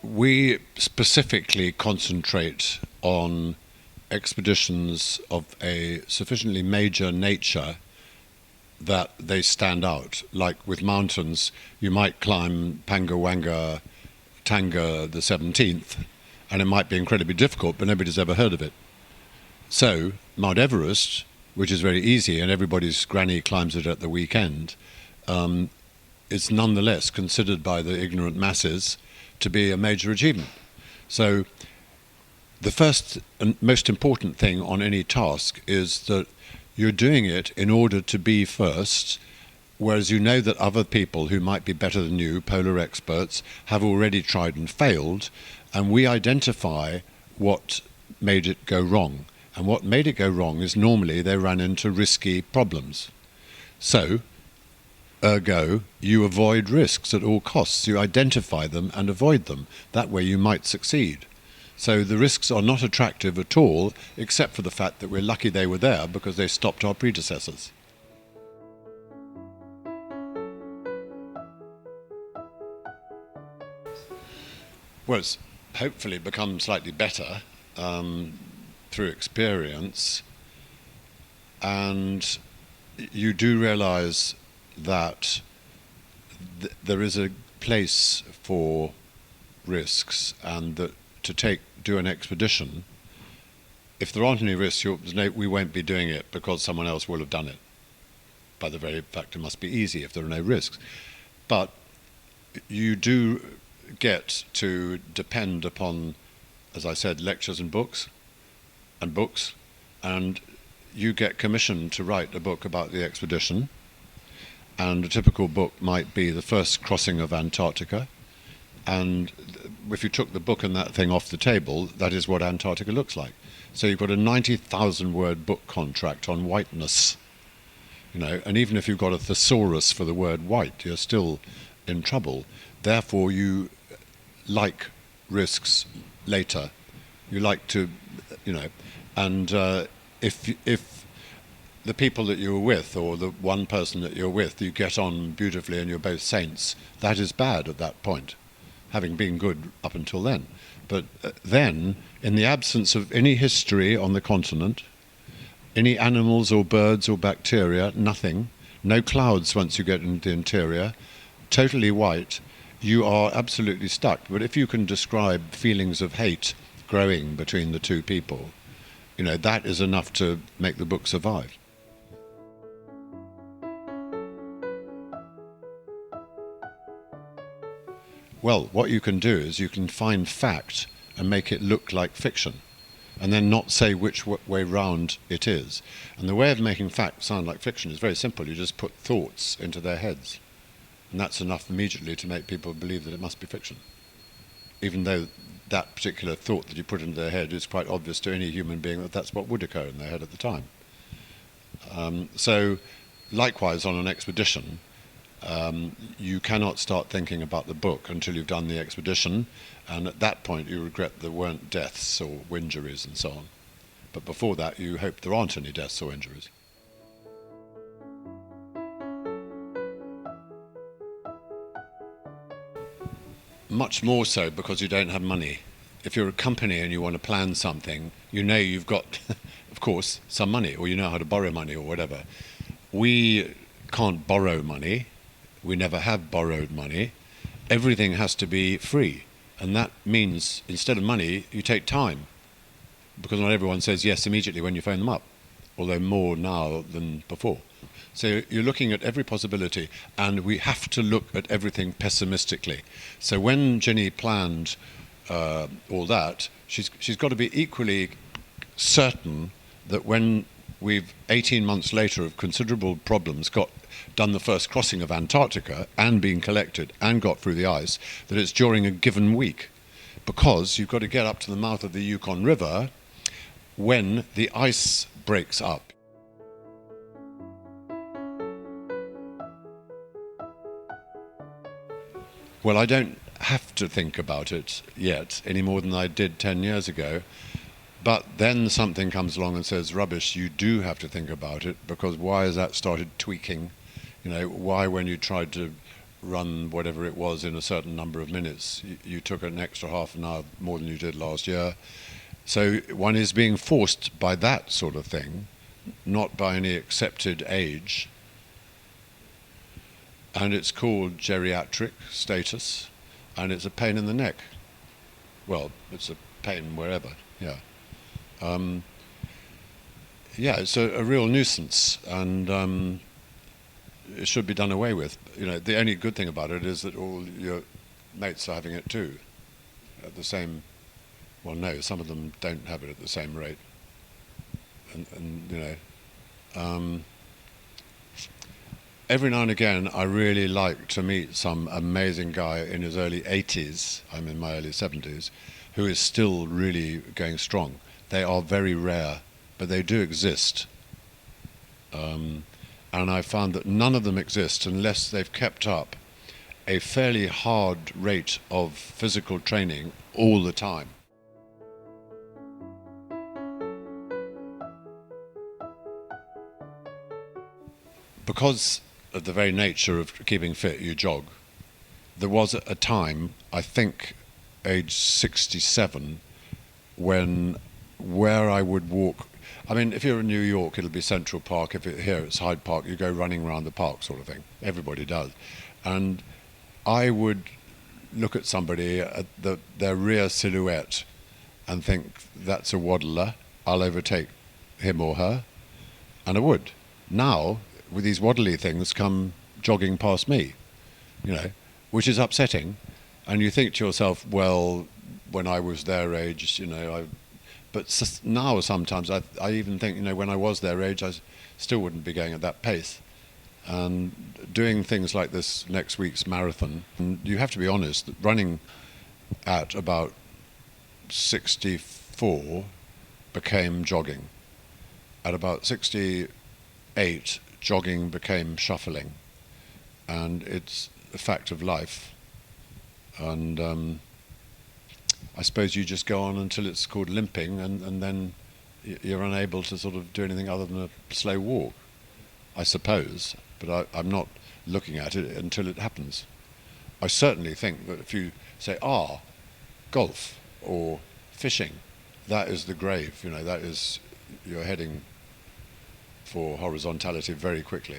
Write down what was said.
We specifically concentrate on expeditions of a sufficiently major nature that they stand out. Like with mountains, you might climb Pangawanga Tanga the 17th, and it might be incredibly difficult, but nobody's ever heard of it. So Mount Everest, which is very easy and everybody's granny climbs it at the weekend, is nonetheless considered by the ignorant masses to be a major achievement. So the first and most important thing on any task is that you're doing it in order to be first, whereas you know that other people who might be better than you, polar experts, have already tried and failed, and we identify what made it go wrong. And what made it go wrong is normally they ran into risky problems. So, ergo, you avoid risks at all costs. You identify them and avoid them. That way you might succeed. So the risks are not attractive at all, except for the fact that we're lucky they were there because they stopped our predecessors. Well, it's hopefully become slightly better through experience, and you do realize that there is a place for risks, and that to do an expedition, if there aren't any risks, we won't be doing it because someone else will have done it. By the very fact, it must be easy if there are no risks. But you do get to depend upon, as I said, lectures and books, and you get commissioned to write a book about the expedition, and a typical book might be the first crossing of Antarctica, and if you took the book and that thing off the table, that is what Antarctica looks like. So you've got a 90,000 word book contract on whiteness, and even if you've got a thesaurus for the word white, you're still in trouble. Therefore, you like risks later. You like to, and if the people that you were with, or the one person that you're with, you get on beautifully and you're both saints, that is bad at that point, having been good up until then. But then, in the absence of any history on the continent, any animals or birds or bacteria, nothing, no clouds once you get into the interior, totally white, you are absolutely stuck. But if you can describe feelings of hate growing between the two people, that is enough to make the book survive. Well, what you can do is you can find fact and make it look like fiction, and then not say which way round it is. And the way of making fact sound like fiction is very simple. You just put thoughts into their heads, and that's enough immediately to make people believe that it must be fiction, even though that particular thought that you put into their head is quite obvious to any human being that that's what would occur in their head at the time. So likewise on an expedition, you cannot start thinking about the book until you've done the expedition, and at that point you regret there weren't deaths or injuries and so on. But before that you hope there aren't any deaths or injuries. Much more so because you don't have money. If you're a company and you want to plan something, you've got, of course, some money, or you know how to borrow money or whatever. We can't borrow money. We never have borrowed money. Everything has to be free. And that means instead of money, you take time. Because not everyone says yes immediately when you phone them up, although more now than before. So you're looking at every possibility, and we have to look at everything pessimistically. So when Ginny planned all that, she's got to be equally certain that when we've 18 months later of considerable problems done the first crossing of Antarctica and been collected and got through the ice, that it's during a given week, because you've got to get up to the mouth of the Yukon River when the ice breaks up. Well, I don't have to think about it yet any more than I did 10 years ago. But then something comes along and says, rubbish, you do have to think about it, because why has that started tweaking? Why when you tried to run whatever it was in a certain number of minutes, you took an extra half an hour more than you did last year. So one is being forced by that sort of thing, not by any accepted age. And it's called geriatric status, and it's a pain in the neck. Well, it's a pain wherever, yeah. Yeah, it's a real nuisance, and it should be done away with. You know, the only good thing about it is that all your mates are having it too, at the same. Well, no, some of them don't have it at the same rate, and you know. Every now and again, I really like to meet some amazing guy in his early 80s, I'm in my early 70s, who is still really going strong. They are very rare, but they do exist. And I found that none of them exist unless they've kept up a fairly hard rate of physical training all the time. Because of the very nature of keeping fit, you jog. There was a time, I think age 67, when where I would walk, I mean, if you're in New York, it'll be Central Park. If here it's Hyde Park, you go running around the park sort of thing. Everybody does. And I would look at somebody, at their rear silhouette, and think, that's a waddler, I'll overtake him or her. And I would. Now, with these waddly things come jogging past me, you know, which is upsetting. And you think to yourself, well, when I was their age, you know, but now sometimes I even think, you know, when I was their age, I still wouldn't be going at that pace. And doing things like this next week's marathon, and you have to be honest, that running at about 64 became jogging. At about 68, jogging became shuffling, and it's a fact of life. And I suppose you just go on until it's called limping, and then you're unable to sort of do anything other than a slow walk, I suppose. But I'm not looking at it until it happens. I certainly think that if you say, golf or fishing, that is the grave, you know, that is, you're heading for horizontality very quickly.